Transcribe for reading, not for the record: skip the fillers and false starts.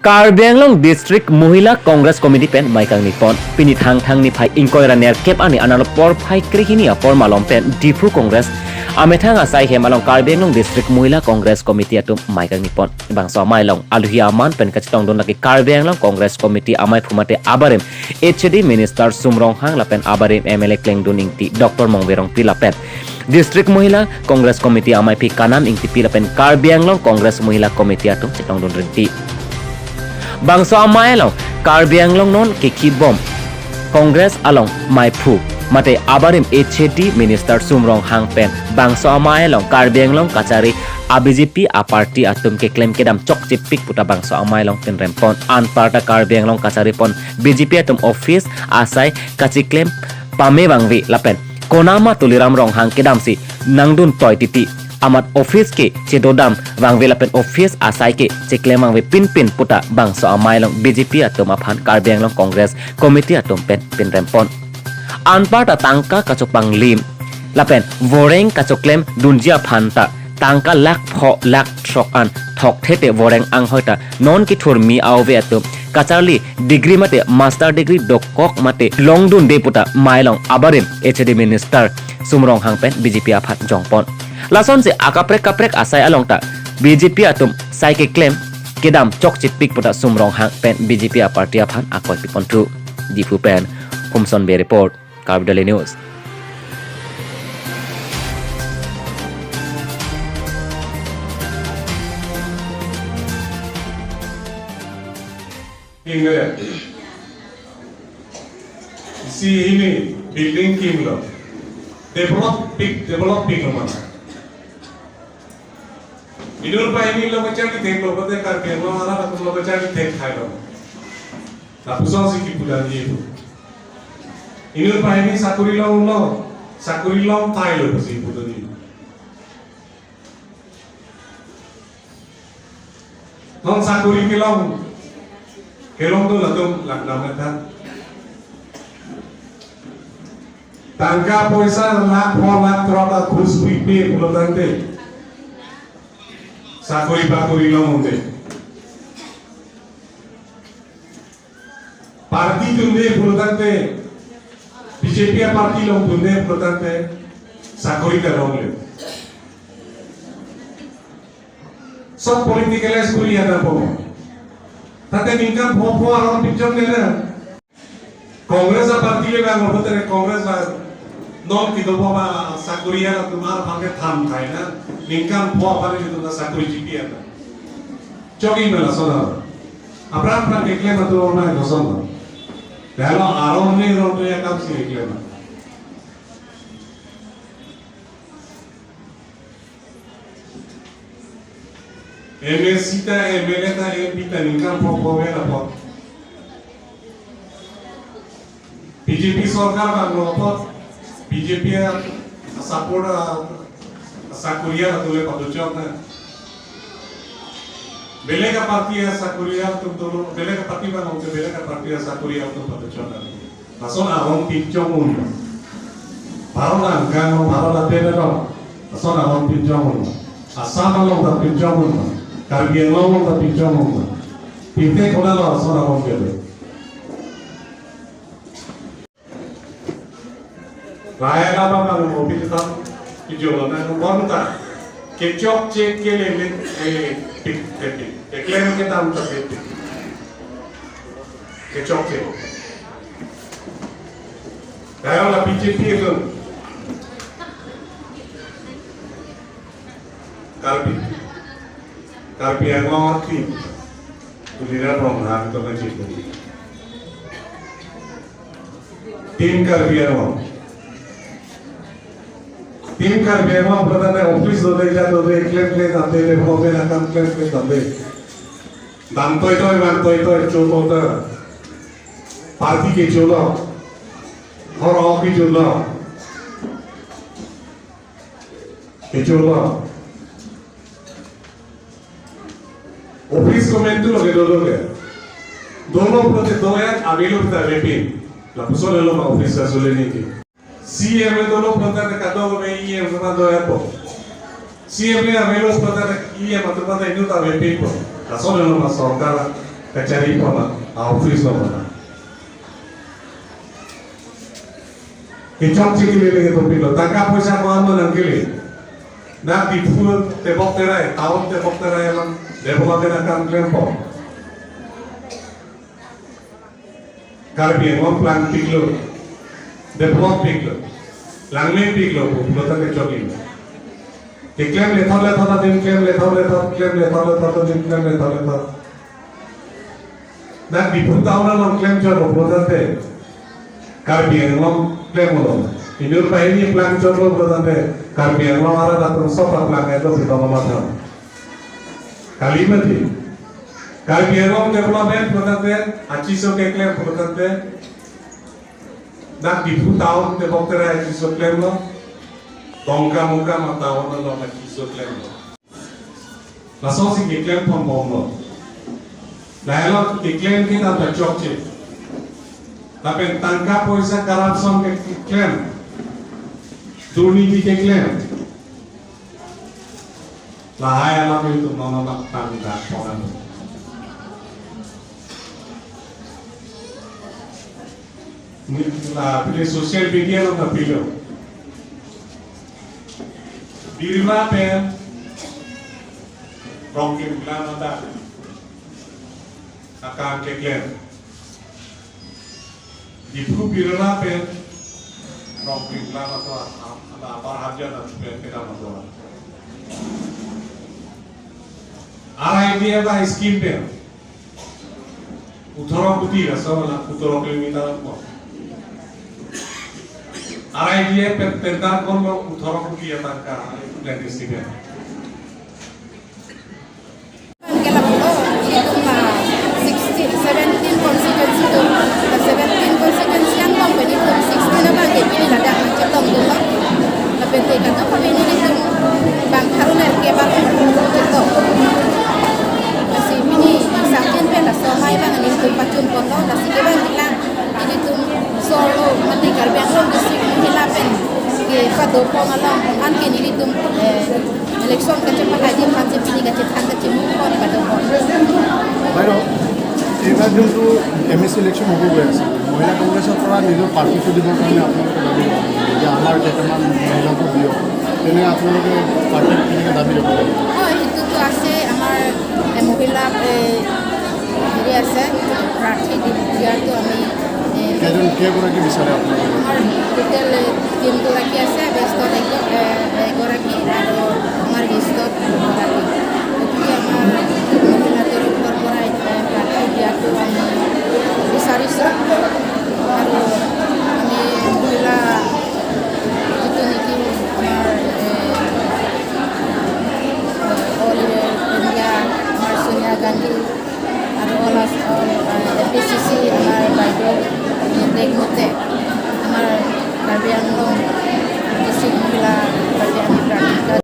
Karbi Anglong District Mohila Congress Committee pen maikang nipon pini thang ni phai inkoira ner kep ani analo por phai krihini apor malom pen Difu Congress amethang asai hemalong Karbi Anglong District Mohila Congress Committee atum maikang nipon bangsa mailong aluhi aman pen kachitong don laki Karbi Anglong Congress Committee amai phumate abarem HD Minister Sumrong Hang lapen abarem MLA Klengdun ingti Dr. Mongberong pilapen District Mohila Congress Committee amai pi kanan ingti pilapen Karbi Anglong Congress Mohila Committee atum chitong don rinti bangso amai long Karbi Anglong non keki bom Congress along mai phu mate abarim HD Minister Sumrong Hang pen bangso amai long Karbi Anglong kachari ABJP a party atum ke claim kedam chok chipik puta bangso amai long pen rempon an parta Karbi Anglong kachari pon BJP atum office asai kachi claim pame bangwi lapen konama tuliram rong hang kedam si nangdun toy titi amat office ke cedodam wangwe lapen office asai ke cekle mangwe pin puta bangso amai long BJP atum aphan Karbi Anglong Congress Committee atum pen rempon anparta tangka kachopang lim lapen voreng kachoklem dunjia phanta tangka lak pho lak thok an thok thete voreng ang hoita non ki thur mi awwe atum kacharli degree mate master degree dokok mate longdun de puta mailong abarim HD Minister Sumrong Hang pen BJP aphat jongpon lason se akaprek asai along ta BJP atum sai ke claim kedam chok chipik puta Sumrong Hang pen BJP a party aphan akoi pipon tu Difu pen Humson be report Karbi Daily News Ingat, si ini building kim lo, develop big mana. Inur pa ini lo macam ni tek lo, betul Karbi Anglong anak aku lo macam ni tek khai lo. Tapi soal si kipulan ni itu. Inur pa ini sakuri lo thai lo si kipulan ni. Non sakuri kilong. Kelong tu latung laknam kan. Tangka poisa lak troka khus pipe pulotante. Sakuri bakuri long unde. Parti tunde pulotante. BJP parti long tunde pulotante. Sakuri kalong le. सब political school yana po. Tante ningkan pho aron picture ne na Congress a party le bang hote Congress ba non ki do ba sakuriya na tumar bhange tham thai na ningkan pho apare ni tuna sakuri jipi na chogi mela sona apra dekle na to na goson dalo aron ne ro to ya kam si dekle na MSC ta MLA ta MP ta ningkan pho na po BJP सरकार का नौपत BJP support sakuriya तुले पदोचक ना बेले का पार्टी है sakuriya तुम दोनों बेले का पार्टी बना होते बेले का पार्टी है sakuriya तुम पदोचक ना नासों आरों पिंचों मुन्ना बारों ना गांव बारों ना तेरे लो नासों आरों पिंचों मुन्ना असम लोग ना पिंचों मुन्ना Karbi Anglong लोग ना पिंचों मुन्ना पिंचे कोना लो नासों आरों केले Raya apa kalau mobil kita dijual na bonta kecok cek kele pik klaim kita untuk pik kecok cek Raya la BJP itu Karbi Anglong tim tuliran romhan itu kan cik tim Karbi Anglong Tim Karbi Anglong प्रधान ऑफिस होते जाते होते क्लेम जाते ले होते ना काम क्लेम जाते दाम तो चोलो तो पार्टी के चोलो और ऑफिस चोलो के चोलो ऑफिस को मैं तो लगे दोनों प्रति दो यार अभी लोग तब भी लापुसों ले लो ऑफिस का सोले नहीं की CM itu lo pertama kado me IM sama do ya po. CM ni amelo pertama IM atau pertama itu tak WP po. Kaso lo mas sorkar kachari pona, office pona. Kicok ciki lele gitu pilo, tangkap puasa kawan menangkili. Nak difuel tebok terai, tahun tebok terai yang development akan kelompok. Karbian mau plan piklo, develop piklo, langme piklo, piklo tak kecoki. Klaim lethal din klaim lethal din klaim lethal. Nak difuel tahun lang klaim jodoh berarti. Karbian mau klaim lo. Ini ini plan jodoh berarti. Karbian mau ada datang sopa plan itu kita mematah. Kalimati. Karbian mau development berarti. Aciso ke klaim berarti. Nak difuel tahun tebok terai aciso klaim lo. Tongka muka mata orang lo aciso klaim lo. Langsung si klaim pun lo. Lalu klaim kita bercok cek. Tapi tangkap puasa korupsi ke klaim, dunia ke klaim, lahai alam itu menolak tangkap orang. Pilih sosial media lo tak pilih. Dirilah pen, rongkin bilang ada, akan ke klaim. Ibu birla pen, romping lama tua, ada apa aja dan pen kita matua. Arai dia apa skim pen, uthorok putih rasa mana uthorok limita apa. Arai dia pen pentar kon lo uthorok putih ya tangka lagi skim pen. Election kecepat aja macam ini kecepat kecemuk kon pada kon. Baru, এবার যেহেতু MSc election হ'ব গৈ আছে মহিলা কংগ্ৰেছৰ পৰা নিজৰ প্ৰাৰ্থীটো দিবৰ কাৰণে আপোনালোকে দাবী কৰিব যে আমাৰ কেইটামান মহিলাকো দিয়ক তেনে আপোনালোকে প্ৰাৰ্থীক কেনেকৈ দাবী দিব লাগিব হয় সেইটোতো আছে আমাৰ মহিলা হেৰি আছে প্ৰাৰ্থী দিয়াটো আমি কেইগৰাকী বিচাৰে আপোনালোকে আমাৰ টোটেল 3 গৰাকী আছে বেষ্টত এগৰাকী আৰু আমাৰ গেষ্টত দুগৰাকী গতিকে আমাৰ মহিলা তৰফৰ পৰা প্ৰাৰ্থী দিয়াটো আমি বিচাৰিছোঁ আৰু আমি মহিলা যিটো নেকি আমাৰ অল ইণ্ডিয়া আমাৰ সোনিয়া গান্ধী